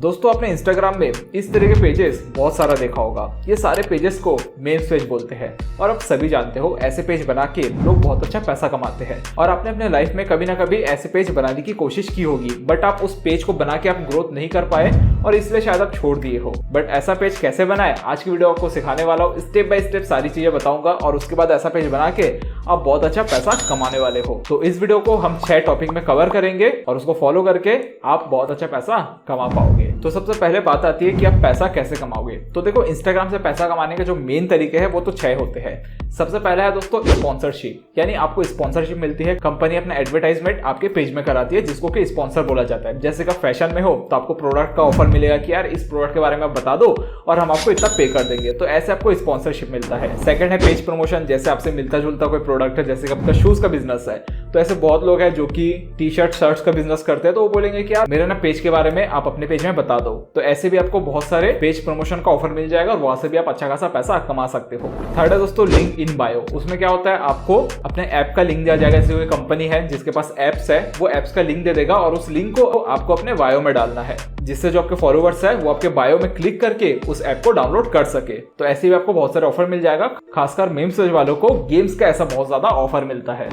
दोस्तों आपने इंस्टाग्राम में इस तरह के पेजेस बहुत सारा देखा होगा। ये सारे पेजेस को मेम्स पेज बोलते हैं और आप सभी जानते हो ऐसे पेज बना के लोग बहुत अच्छा पैसा कमाते हैं। और आपने अपने लाइफ में कभी ना कभी ऐसे पेज बनाने की कोशिश की होगी, बट आप उस पेज को बना के आप ग्रोथ नहीं कर पाए और इसलिए शायद आप छोड़ दिए हो। बट ऐसा पेज कैसे बनाए, आज की वीडियो आपको सिखाने वाला हूँ। स्टेप बाय स्टेप सारी चीजें बताऊंगा और उसके बाद ऐसा पेज बना के आप बहुत अच्छा पैसा कमाने वाले हो। तो इस वीडियो को हम 6 टॉपिक में कवर करेंगे और उसको फॉलो करके आप बहुत अच्छा पैसा कमा पाओगे। तो सबसे पहले बात आती है कि आप पैसा कैसे कमाओगे। तो देखो, इंस्टाग्राम से पैसा कमाने के जो मेन तरीके हैं वो तो 6 होते हैं। सबसे पहला है दोस्तों स्पॉन्सरशिप, यानी आपको स्पॉन्सरशिप मिलती है। कंपनी अपना एडवर्टाइजमेंट आपके पेज में कराती है जिसको कि स्पॉन्सर बोला जाता है। जैसे कि फैशन में हो तो आपको प्रोडक्ट का ऑफर मिलेगा कि यार इस प्रोडक्ट के बारे में आप बता दो और हम आपको इतना पे कर देंगे। तो ऐसे आपको स्पॉन्सरशिप मिलता है। सेकंड है पेज प्रमोशन, जैसे आपसे मिलता जुलता कोई प्रोडक्ट है, जैसे कि आपका शूज का बिजनेस है तो ऐसे बहुत लोग हैं जो कि टी शर्ट शर्ट्स का बिजनेस करते हैं, तो वो बोलेंगे कि यार मेरे ना पेज के बारे में आप अपने पेज में बता दो। तो ऐसे भी आपको बहुत सारे पेज प्रमोशन का ऑफर मिल जाएगा और वहां से भी आप अच्छा खासा पैसा कमा सकते हो। थर्ड है दोस्तों लिंक इन बायो। उसमें क्या होता है, आपको अपने ऐप का लिंक दिया जाएगा। जैसे कोई कंपनी है जिसके पास एप्स है, वो एप्स का लिंक दे देगा और उस लिंक को आपको अपने बायो में डालना है, जिससे जो आपके फॉलोवर्स है वो आपके बायो में क्लिक करके उस ऐप को डाउनलोड कर सके। तो ऐसे भी आपको बहुत सारे ऑफर मिल जाएगा। खासकर मेम्स पेज वालों को गेम्स का ऐसा बहुत ज्यादा ऑफर मिलता है।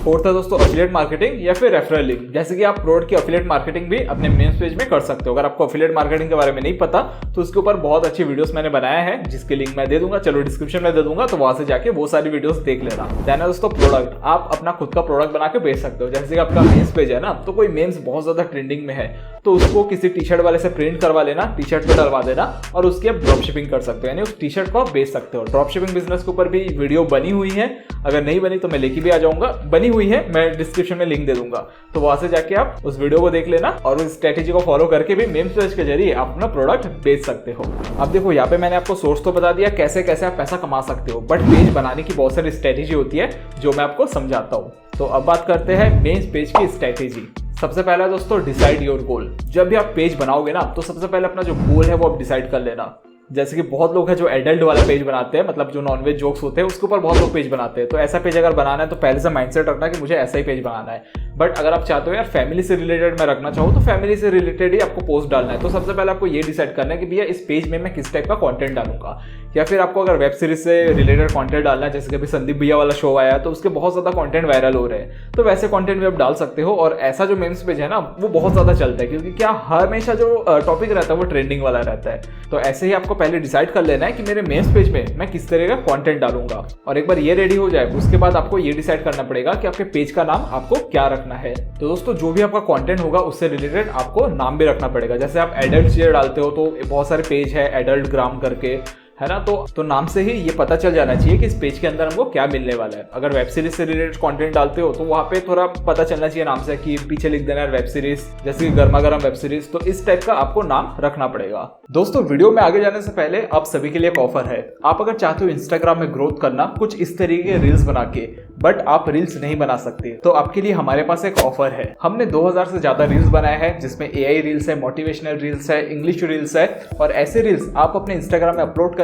फोर्थ है दोस्तों एफिलिएट मार्केटिंग या फिर रेफरल लिंक। जैसे कि आप प्रोडक्ट की एफिलिएट मार्केटिंग भी अपने मेम्स पेज में कर सकते हो। अगर आपको एफिलिएट मार्केटिंग के बारे में नहीं पता तो उसके ऊपर बहुत अच्छी वीडियोस मैंने बनाया है, जिसके लिंक मैं दे दूंगा, चलो डिस्क्रिप्शन में दे दूंगा, तो वहां से जाके वो सारी वीडियोस देख लेना। देन है दोस्तों प्रोडक्ट। आप अपना खुद का प्रोडक्ट बना के बेच सकते हो। जैसे कि आपका मेम्स पेज है ना, तो कोई मेम्स बहुत ज्यादा ट्रेंडिंग में है तो उसको किसी टी शर्ट वाले से प्रिंट करवा लेना, टी शर्ट पे डलवा देना और उसकी आप ड्रॉप शिपिंग कर सकते हो, यानी उस टी शर्ट को आप बेच सकते हो। ड्रॉप शिपिंग बिजनेस के ऊपर भी वीडियो बनी हुई है, अगर नहीं बनी तो मैं लेके भी आ जाऊंगा। बनी हुई है, मैं डिस्क्रिप्शन में लिंक दे दूंगा, तो वहां से जाके आप उस वीडियो को देख लेना और उस स्ट्रेटेजी को फॉलो करके भी मेम्स पेज के जरिए आप अपना प्रोडक्ट बेच सकते हो। अब देखो, यहाँ पे मैंने आपको सोर्स तो बता दिया कैसे कैसे आप पैसा कमा सकते हो, बट पेज बनाने की बहुत सारी स्ट्रेटेजी होती है जो मैं आपको समझाता हूँ। तो अब बात करते हैं मेम्स पेज की स्ट्रेटेजी। सबसे पहला दोस्तों डिसाइड योर गोल। जब भी आप पेज बनाओगे ना, तो सबसे पहले अपना जो गोल है वो आप डिसाइड कर लेना। जैसे कि बहुत लोग हैं जो एडल्ट वाला पेज बनाते हैं, मतलब जो नॉनवेज जोक्स होते हैं उसके ऊपर बहुत लोग पेज बनाते हैं। तो ऐसा पेज अगर बनाना है तो पहले से माइंडसेट रखना कि मुझे ऐसा ही पेज बनाना है। बट अगर आप चाहते हो यार फैमिली से रिलेटेड मैं रखना चाहूँ तो फैमिली से रिलेटेड ही आपको पोस्ट डालना है। तो सबसे पहले आपको ये डिसाइड करना है कि भैया इस पेज में मैं किस टाइप का कंटेंट डालूंगा। या फिर आपको अगर वेब सीरीज से रिलेटेड कंटेंट डालना है, जैसे कि अभी संदीप भैया वाला शो आया तो उसके बहुत ज्यादा कंटेंट वायरल हो रहे हैं, तो वैसे कंटेंट भी आप डाल सकते हो। और ऐसा जो मेम्स पेज है ना वो बहुत ज्यादा चलता है, क्योंकि क्या हमेशा जो टॉपिक रहता है वो ट्रेंडिंग वाला रहता है। तो ऐसे ही आपको पहले डिसाइड कर लेना है कि मेरे मेम्स पेज में मैं किस तरह का कंटेंट डालूंगा। और एक बार ये रेडी हो जाए उसके बाद आपको ये डिसाइड करना पड़ेगा कि आपके पेज का नाम आपको क्या रखना है। तो दोस्तों जो भी आपका कंटेंट होगा उससे रिलेटेड आपको नाम भी रखना पड़ेगा। जैसे आप एडल्ट चीजें डालते हो तो बहुत सारे पेज है एडल्ट ग्राम करके, है ना, तो नाम से ही ये पता चल जाना चाहिए कि इस पेज के अंदर हमको क्या मिलने वाला है। अगर वेब सीरीज से रिलेटेड कंटेंट डालते हो तो वहाँ पे थोड़ा पता चलना चाहिए नाम से कि पीछे लिख देना है वेब सीरीज, जैसे कि गर्मा गर्म वेब सीरीज। तो इस टाइप का आपको नाम रखना पड़ेगा। दोस्तों वीडियो में आगे जाने से पहले आप सभी के लिए एक ऑफर है। आप अगर चाहते हो इंस्टाग्राम में ग्रोथ करना कुछ इस तरीके के रील्स बना के, बट आप रील्स नहीं बना सकते, तो आपके लिए हमारे पास एक ऑफर है। हमने 2000 से ज्यादा रील्स बनाए हैं, जिसमें AI रील्स है, मोटिवेशनल रील्स है, इंग्लिश रील्स है। और ऐसे रील्स आप अपने इंस्टाग्राम में अपलोड करके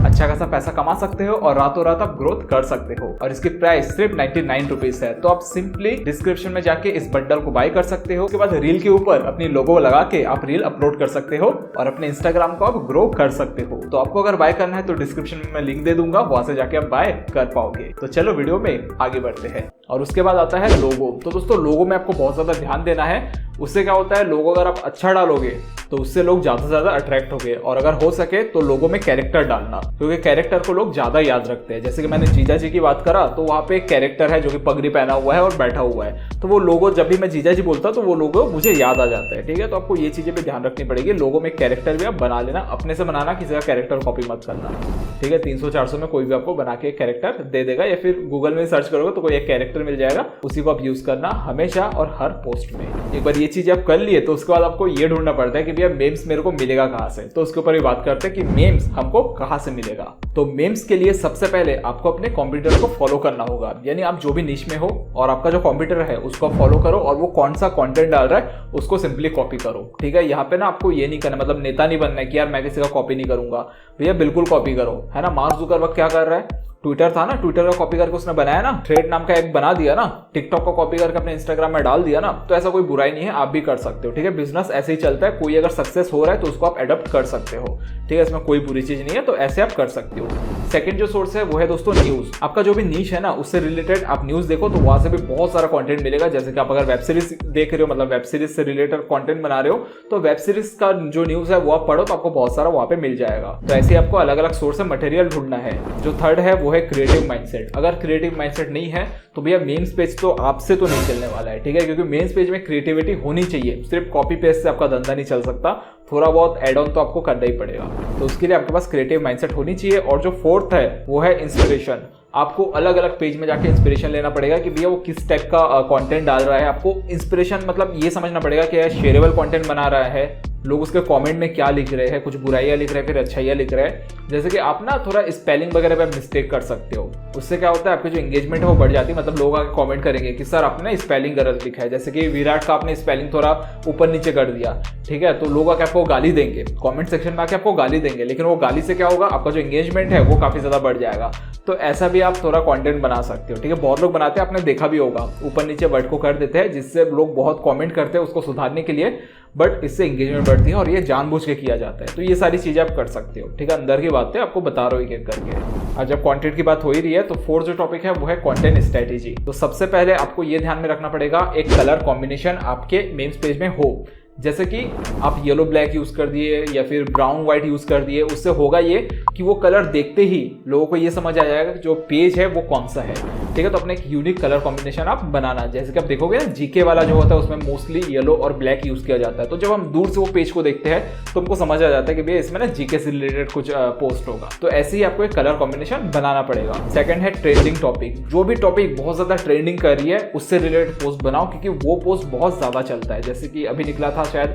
अच्छा खासा पैसा कमा सकते हो और रातों रात आप ग्रोथ कर सकते हो। और इसकी प्राइस सिर्फ 99 रुपीज है। तो आप सिंपली डिस्क्रिप्शन में जाके इस बंडल को बाय कर सकते हो। उसके बाद रील के ऊपर अपनी लोगो लगा के आप रील अपलोड कर सकते हो और अपने इंस्टाग्राम को आप ग्रो कर सकते हो। तो आपको अगर बाय करना है तो डिस्क्रिप्शन में मैं लिंक दे दूंगा, वहां से जाके आप बाय कर पाओगे। तो चलो वीडियो में आगे बढ़ते हैं। और उसके बाद आता है लोगो। तो दोस्तों लोगो में आपको बहुत ज्यादा ध्यान देना है। उससे क्या होता है, लोगो अगर आप अच्छा डालोगे तो उससे लोग ज्यादा से ज्यादा अट्रैक्ट होंगे। और अगर हो सके तो लोगो में कैरेक्टर डालना, क्योंकि कैरेक्टर को लोग ज्यादा याद रखते हैं। जैसे कि मैंने जीजा जी की बात करा तो वहां पे एक कैरेक्टर है जो कि पगड़ी पहना हुआ है और बैठा हुआ है, तो वो लोगो जब भी मैं जीजा जी बोलता तो वो लोगो मुझे याद आ जाता है। ठीक है, तो आपको ये चीजें भी ध्यान रखनी पड़ेगी। लोगो में कैरेक्टर भी आप बना लेना, अपने से बनाना, किसी का कैरेक्टर कॉपी मत करना। ठीक है, 300-400 में कोई भी आपको बना के कैरेक्टर दे देगा, या फिर गूगल में सर्च करोगे तो कोई एक कैरेक्टर मिल जाएगा, उसी को आप यूज करना हमेशा और हर पोस्ट में। एक बार ये चीज आप कर लिए तो उसके बाद आपको ये ढूंढना पड़ता है कि भैया मेम्स मेरे को मिलेगा कहां से। तो उसके ऊपर भी बात करते हैं कि मेम्स हमको कहां से मिलेगा। तो मेम्स के लिए सबसे पहले आपको अपने कंप्यूटर को फॉलो करना होगा, यानी आप जो भी निश में हो और आपका जो कंप्यूटर है उसको फॉलो करो और वो कौन सा कंटेंट डाल रहा है उसको सिंपली कॉपी करो। ठीक है, यहाँ पे ना आपको ये नहीं करना, मतलब नेता नहीं बनना है कि यार मैं किसी का कॉपी नहीं करूंगा। भैया बिल्कुल कॉपी करो, है ना। मार्क जुकरबर्ग क्या कर रहा है, ट्विटर था ना, ट्विटर का कॉपी करके उसने बनाया ना, थ्रेड नाम का एक बना दिया ना, टिकटॉक का कॉपी करके अपने इंस्टाग्राम में डाल दिया ना, तो ऐसा कोई बुराई नहीं है, आप भी कर सकते हो। ठीक है, बिजनेस ऐसे ही चलता है, कोई अगर सक्सेस हो रहा है तो उसको आप एडॉप्ट कर सकते हो। ठीक है, इसमें कोई बुरी चीज नहीं है, तो ऐसे आप कर सकते हो। सेकंड जो सोर्स है वो है दोस्तों न्यूज। आपका जो भी नीश है ना, उससे रिलेटेड आप न्यूज देखो तो वहां से भी बहुत सारा कंटेंट मिलेगा। जैसे कि आप अगर वेब सीरीज देख रहे हो, मतलब वेब सीरीज से रिलेटेड कंटेंट बना रहे हो, तो वेब सीरीज का जो न्यूज है वो आप पढ़ो तो आपको बहुत सारा वहां पे मिल जाएगा। तो ऐसे ही आपको अलग अलग सोर्स से मटेरियल ढूंढना है। जो थर्ड है वो है क्रिएटिव माइंडसेट। अगर क्रिएटिव माइंडसेट नहीं है तो भैया मेन्स पेज तो आपसे तो नहीं चलने वाला है। ठीक है, क्योंकि मेन्स पेज में क्रिएटिविटी होनी चाहिए, सिर्फ कॉपी पेस्ट से आपका धंधा नहीं चल सकता, थोड़ा बहुत एड ऑन तो आपको करना ही पड़ेगा। तो उसके लिए आपके पास क्रिएटिव माइंडसेट होनी चाहिए। और जो फोर्थ है वो है इंस्पिरेशन। आपको अलग अलग पेज में जाके इंस्पिरेशन लेना पड़ेगा कि भैया वो किस टाइप का कंटेंट डाल रहा है। आपको इंस्पिरेशन मतलब ये समझना पड़ेगा कि शेयरेबल कंटेंट बना रहा है, लोग उसके कमेंट में क्या लिख रहे हैं, कुछ बुराइयां लिख रहे हैं, फिर अच्छाइयां लिख रहे हैं। जैसे कि आप ना थोड़ा स्पेलिंग वगैरह पे मिस्टेक कर सकते हो, उससे क्या होता है आपकी जो एंगेजमेंट है वो बढ़ जाती है। मतलब लोग आके कमेंट करेंगे कि सर आपने स्पेलिंग गलत लिखा है, जैसे कि विराट का आपने स्पेलिंग थोड़ा ऊपर नीचे कर दिया। ठीक है, तो लोग आके आपको गाली देंगे, कमेंट सेक्शन में आके आपको गाली देंगे, लेकिन वो गाली से क्या होगा, आपका जो एंगेजमेंट है वो काफी ज्यादा बढ़ जाएगा। तो ऐसा भी आप थोड़ा कंटेंट बना सकते हो। ठीक है, बहुत लोग बनाते हैं, आपने देखा भी होगा, ऊपर नीचे वर्ड को कर देते हैं, जिससे लोग बहुत कमेंट करते हैं उसको सुधारने के लिए, बट इससे एंगेजमेंट बढ़ती है और ये जानबूझ के किया जाता है। तो ये सारी चीजें आप कर सकते हो। ठीक है, अंदर की बात है, आपको बता रहा हूँ एक करके। और जब कंटेंट की बात हो ही रही है तो फोर्थ जो टॉपिक है वो है कंटेंट स्ट्रेटेजी। तो सबसे पहले आपको ये ध्यान में रखना पड़ेगा एक कलर कॉम्बिनेशन आपके मेन्स पेज में हो। जैसे कि आप येलो ब्लैक यूज कर दिए या फिर ब्राउन व्हाइट यूज कर दिए, उससे होगा ये कि वो कलर देखते ही लोगों को ये समझ आ जाएगा कि जो पेज है वो कौन सा है। ठीक है, तो अपने एक यूनिक कलर कॉम्बिनेशन आप बनाना। जैसे कि आप देखोगे ना, जीके वाला जो होता है उसमें मोस्टली येलो और ब्लैक यूज किया जाता है। तो जब हम दूर से वो पेज को देखते हैं तो हमको समझ आ जाता है कि भैया इसमें ना जीके से रिलेटेड कुछ पोस्ट होगा। तो ऐसे ही आपको एक कलर कॉम्बिनेशन बनाना पड़ेगा। सेकंड है ट्रेंडिंग टॉपिक। जो भी टॉपिक बहुत ज्यादा ट्रेंडिंग कर रही है उससे रिलेटेड पोस्ट बनाओ, क्योंकि वो पोस्ट बहुत ज्यादा चलता है। जैसे कि अभी निकला था शायद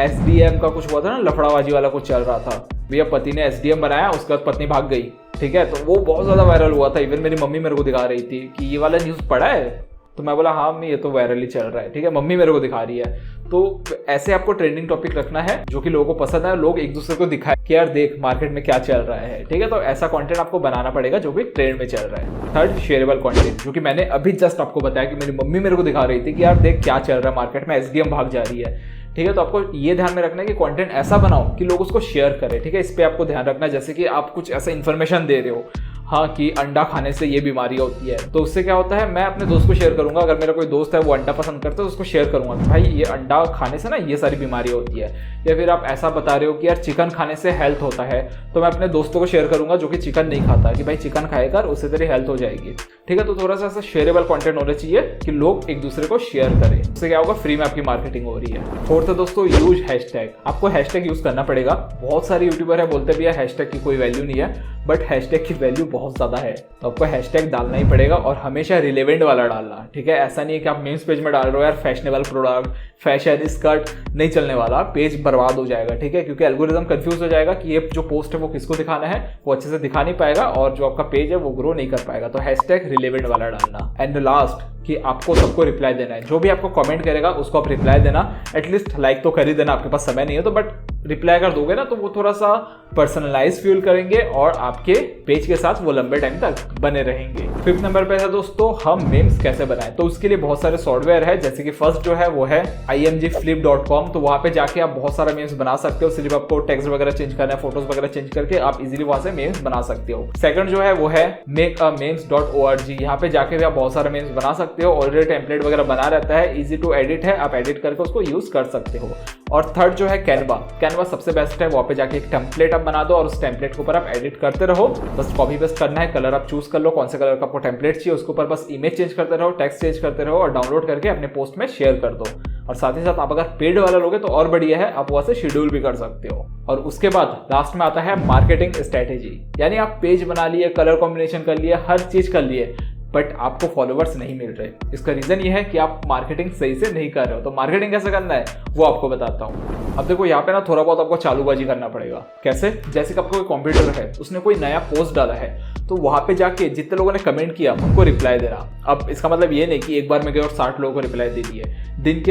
SDM का कुछ हुआ था ना, लफड़ाबाजी वाला कुछ चल रहा था। भैया पति ने SDM बनाया, उसके बाद पत्नी भाग गई। ठीक है, तो वो बहुत ज्यादा वायरल हुआ था। इवन मेरी मम्मी मेरे को दिखा रही थी कि ये वाला न्यूज पढ़ा है, तो मैं बोला हाँ मम्मी ये तो वायरल ही चल रहा है। ठीक है, मम्मी मेरे को दिखा रही है। तो ऐसे आपको ट्रेंडिंग टॉपिक रखना है जो कि लोगों को पसंद है, लोग एक दूसरे को दिखाए कि यार देख मार्केट में क्या चल रहा है। ठीक है, तो ऐसा कंटेंट आपको बनाना पड़ेगा जो भी ट्रेंड में चल रहा है। थर्ड, शेयरेबल कंटेंट, जो कि मैंने अभी जस्ट आपको बताया कि मेरी मम्मी मेरे को दिखा रही थी कि यार देख क्या चल रहा है मार्केट में, SDM भाग जा रही है। ठीक है, तो आपको ये ध्यान में रखना है कि कंटेंट ऐसा बनाओ कि लोग उसको शेयर करें। ठीक है, इस पे आपको ध्यान रखना है। जैसे कि आप कुछ ऐसा इन्फॉर्मेशन दे रहे हो, हाँ कि अंडा खाने से ये बीमारी होती है, तो उससे क्या होता है मैं अपने दोस्त को शेयर करूंगा। अगर मेरा कोई दोस्त है वो अंडा पसंद करता है तो उसको शेयर करूंगा कि भाई ये अंडा खाने से ना ये सारी बीमारी होती है। या फिर आप ऐसा बता रहे हो कि यार चिकन खाने से हेल्थ होता है, तो मैं अपने दोस्तों को शेयर करूंगा जो कि चिकन नहीं खाता कि भाई चिकन खाएगा उससे तेरी हेल्थ हो जाएगी। ठीक है, तो थोड़ा सा ऐसा शेयरेबल कंटेंट होना चाहिए कि लोग एक दूसरे को शेयर करें। उससे क्या होगा, फ्री में आपकी मार्केटिंग हो रही है। फोर्थ है दोस्तों, यूज हैशटैग। आपको हैशटैग यूज करना पड़ेगा। बहुत सारे यूट्यूबर है बोलते भी हैशटैग की कोई वैल्यू नहीं है, बट हैशटैग की वैल्यू बहुत ज्यादा है। तो आपको हैशटैग डालना ही पड़ेगा और हमेशा रिलेवेंट वाला डालना। ठीक है, ऐसा नहीं है कि आप मेन्स पेज में डाल रहे हो यार फैशनेबल प्रोडक्ट, फैशन स्कर्ट, नहीं चलने वाला, पेज बर्बाद हो जाएगा। ठीक है, क्योंकि एल्गोरिदम कंफ्यूज हो जाएगा कि ये जो पोस्ट है वो किसको दिखाना है, वो अच्छे से दिखा नहीं पाएगा और जो आपका पेज है वो ग्रो नहीं कर पाएगा। तो हैशटैग रिलेवेंट वाला डालना। एंड लास्ट कि आपको सबको रिप्लाई देना है। जो भी आपको कमेंट करेगा उसको आप रिप्लाई देना। एटलीस्ट लाइक तो कर ही देना, आपके पास समय नहीं है तो, बट रिप्लाई कर दोगे ना तो वो थोड़ा सा पर्सनलाइज फील करेंगे और आपके पेज के साथ वो लंबे टाइम तक बने रहेंगे। फिफ्थ नंबर पे है दोस्तों, हम मेम्स कैसे बनाएं। तो उसके लिए बहुत सारे सॉफ्टवेयर है। जैसे कि फर्स्ट जो है वो है imgflip.com। तो वहां पे जाके आप बहुत सारा मेम्स बना सकते हो। सिर्फ आपको टेक्स्ट वगैरह चेंज करना है, फोटोज वगैरह चेंज करके आप इजीली वहां से मेम्स बना सकते हो। सेकंड जो है वो है makeamemes.org। यहाँ पे जाके भी आप बहुत सारे मेम्स बना सकते हो। ऑलरेडी टेम्पलेट वगैरह बना रहता है, इजी टू एडिट है, आप एडिट करके उसको यूज कर सकते हो। और थर्ड जो है कैनवा सबसे बेस्ट है। वहाँ पे जाके एक टेम्पलेट आप बना दो और उस टेम्पलेट के ऊपर आप एडिट करते रहो। बस कॉपी पेस्ट करना है, कलर आप चूज कर लो कौन से कलर का आपको टेम्पलेट चाहिए, उसके ऊपर बस इमेज चेंज करते रहो, टेक्स्ट चेंज करते रहो और डाउनलोड करके अपने पोस्ट में शेयर कर दो। और साथ ही साथ आप अगर पेड वाला लोगे तो और बढ़िया है, आप वहां से शेड्यूल भी कर सकते हो। और उसके बाद लास्ट में आता है मार्केटिंग स्ट्रेटेजी। यानी आप पेज बना लिए, कलर कॉम्बिनेशन कर लिए, हर चीज कर लिए, बट आपको फॉलोवर्स नहीं मिल रहे। इसका रीजन ये है कि आप मार्केटिंग सही से नहीं कर रहे हो। तो मार्केटिंग कैसे करना है वो आपको बताता हूँ। अब देखो यहाँ पे ना थोड़ा बहुत आपको चालूबाजी करना पड़ेगा। कैसे? जैसे कि आपको कोई कॉम्पिटिटर है, उसने कोई नया पोस्ट डाला है, तो वहां पे जाके जितने लोगों ने कमेंट किया उनको रिप्लाई देना। अब इसका मतलब ये नहीं कि एक बार में गए और 60 लोगों को रिप्लाई दे दिए। दिन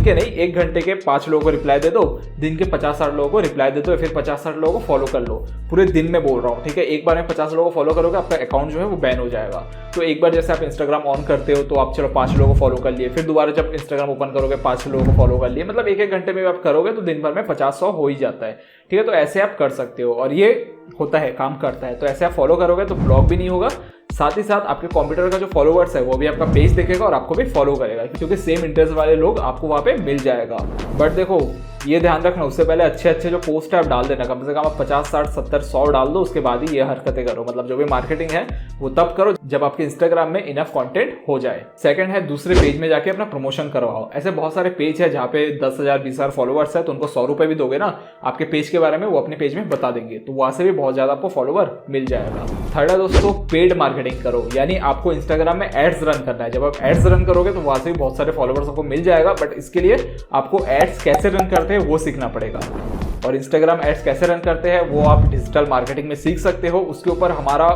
के नहीं, 1 घंटे के 5 लोगों को रिप्लाई दे दो, दिन के 50-60 लोगों को रिप्लाई दे दो, फिर 50-60 लोगों को फॉलो कर लो। पूरे दिन में बोल रहा हूँ, ठीक है। एक बार में 50 लोगों को फॉलो करोगे, आपका अकाउंट जो है वो बैन हो जाएगा। तो एक बार जैसे आप इंस्टाग्राम ऑन करते हो तो आप चलो 5 लोगों को फॉलो कर लिए, फिर दोबारा जब इंस्टाग्राम ओपन करोगे 5 लोगों को फॉलो कर लिए, मतलब 1-1 घंटे में आप करोगे तो दिन भर में 50-100 हो ही जाता है, ठीक है। तो ऐसे आप कर सकते हो और ये होता है, काम करता है। तो ऐसे आप फॉलो करोगे तो ब्लॉग भी नहीं होगा, साथ ही साथ आपके कंप्यूटर का जो फॉलोवर्स है वो भी आपका पेज देखेगा और आपको भी फॉलो करेगा, क्योंकि सेम इंटरेस्ट वाले लोग आपको वहाँ पे मिल जाएगा। बट देखो ये ध्यान रखना, उससे पहले अच्छे जो पोस्ट है आप डाल देना। कम से कम आप 50, 60, 70, 100 डाल दो, उसके बाद ही ये हरकतें करो। मतलब जो भी मार्केटिंग है वो तब करो जब आपके इंस्टाग्राम में इनफ कंटेंट हो जाए। सेकंड है, दूसरे पेज में जाके अपना प्रमोशन करवाओ। ऐसे बहुत सारे पेज है जहाँ पे 10,000, 20,000 फॉलोवर्स है, तो उनको 100 रुपए भी दोगे ना आपके पेज के बारे में, वो अपने पेज में बता देंगे, तो वहां से भी बहुत ज्यादा आपको फॉलोवर मिल जाएगा। थर्ड है दोस्तों, पेड मार्केटिंग करो, यानी आपको इंस्टाग्राम में एड्स रन करना है। जब आप एड्स रन करोगे तो वहां से भी बहुत सारे फॉलोवर्स आपको मिल जाएगा, बट इसके लिए आपको एड्स कैसे रन करते हैं वो सीखना पड़ेगा। और इंस्टाग्राम एड्स कैसे रन करते हैं वो आप डिजिटल मार्केटिंग में सीख सकते हो। उसके ऊपर हमारा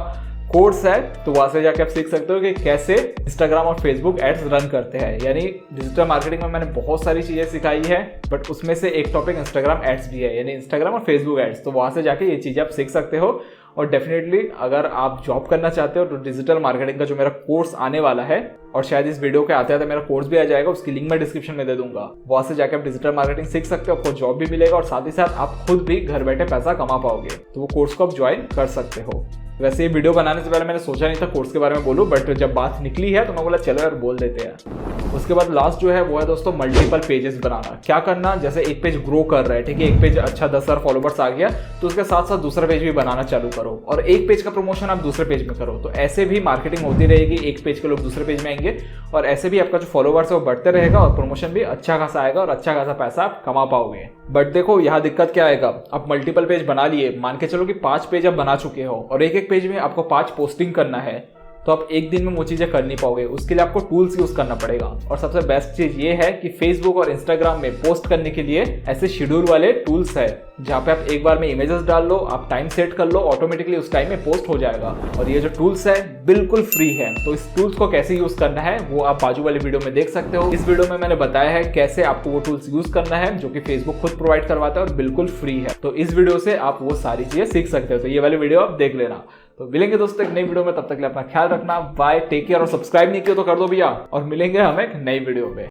कोर्स है, तो वहां से जाके आप सीख सकते हो कि कैसे इंस्टाग्राम और फेसबुक एड्स रन करते हैं। यानी डिजिटल मार्केटिंग में मैंने बहुत सारी चीजें सिखाई है, बट उसमें से एक टॉपिक इंस्टाग्राम एड्स भी है, यानी इंस्टाग्राम और फेसबुक एड्स। तो वहां से जाके ये चीजें आप सीख सकते हो। और डेफिनेटली अगर आप जॉब करना चाहते हो तो डिजिटल मार्केटिंग का जो मेरा कोर्स आने वाला है, और शायद इस वीडियो के आते आते मेरा कोर्स भी आ जाएगा, उसकी लिंक मैं डिस्क्रिप्शन में दे दूंगा। वहां से जाके आप डिजिटल मार्केटिंग सीख सकते हो, आपको जॉब भी मिलेगा और साथ ही साथ आप खुद भी घर बैठे पैसा कमा पाओगे। तो वो कोर्स को आप ज्वाइन कर सकते हो। वैसे ये वीडियो बनाने से पहले मैंने सोचा नहीं था कोर्स के बारे में बोलूं, बट जब बात निकली है तो मैं बोला चलो यार बोल देते हैं। उसके बाद लास्ट जो है वो है दोस्तों मल्टीपल पेजेस बनाना। क्या करना, जैसे एक पेज ग्रो कर रहा है, ठीक है, एक पेज अच्छा 10,000 फॉलोवर्स आ गया, तो उसके साथ साथ दूसरा पेज भी बनाना चालू करो, और एक पेज का प्रमोशन आप दूसरे पेज में करो। तो ऐसे भी मार्केटिंग होती रहेगी, एक पेज के लोग दूसरे पेज में आएंगे, और ऐसे भी आपका जो फॉलोवर्स है वो बढ़ते रहेगा और प्रमोशन भी अच्छा खासा आएगा और अच्छा खासा पैसा आप कमा पाओगे। बट देखो यहाँ दिक्कत क्या आएगा, आप मल्टीपल पेज बना लिए, मान के चलो कि 5 पेज आप बना चुके हो और एक पेज में आपको 5 पोस्टिंग करना है, तो आप एक दिन में वो चीजें कर नहीं पाओगे। उसके लिए आपको टूल्स यूज करना पड़ेगा। और सबसे बेस्ट चीज ये है कि फेसबुक और इंस्टाग्राम में पोस्ट करने के लिए ऐसे शेड्यूल वाले टूल्स है, जहाँ पे आप एक बार में इमेजेस डाल लो, आप टाइम सेट कर लो, ऑटोमेटिकली उस टाइम में पोस्ट हो जाएगा। और ये जो टूल्स है बिल्कुल फ्री है। तो इस टूल्स को कैसे यूज करना है वो आप बाजू वाली वीडियो में देख सकते हो। इस वीडियो में मैंने बताया है कैसे आपको वो टूल्स यूज करना है, जो कि फेसबुक खुद प्रोवाइड करवाता है और बिल्कुल फ्री है। तो इस वीडियो से आप वो सारी चीजें सीख सकते हो। तो ये वाली वीडियो आप देख लेना। तो मिलेंगे दोस्तों एक नई वीडियो में, तब तक के लिए अपना ख्याल रखना। बाय, टेक केयर, और सब्सक्राइब नहीं किया तो कर दो भैया, और मिलेंगे हम एक नई वीडियो में।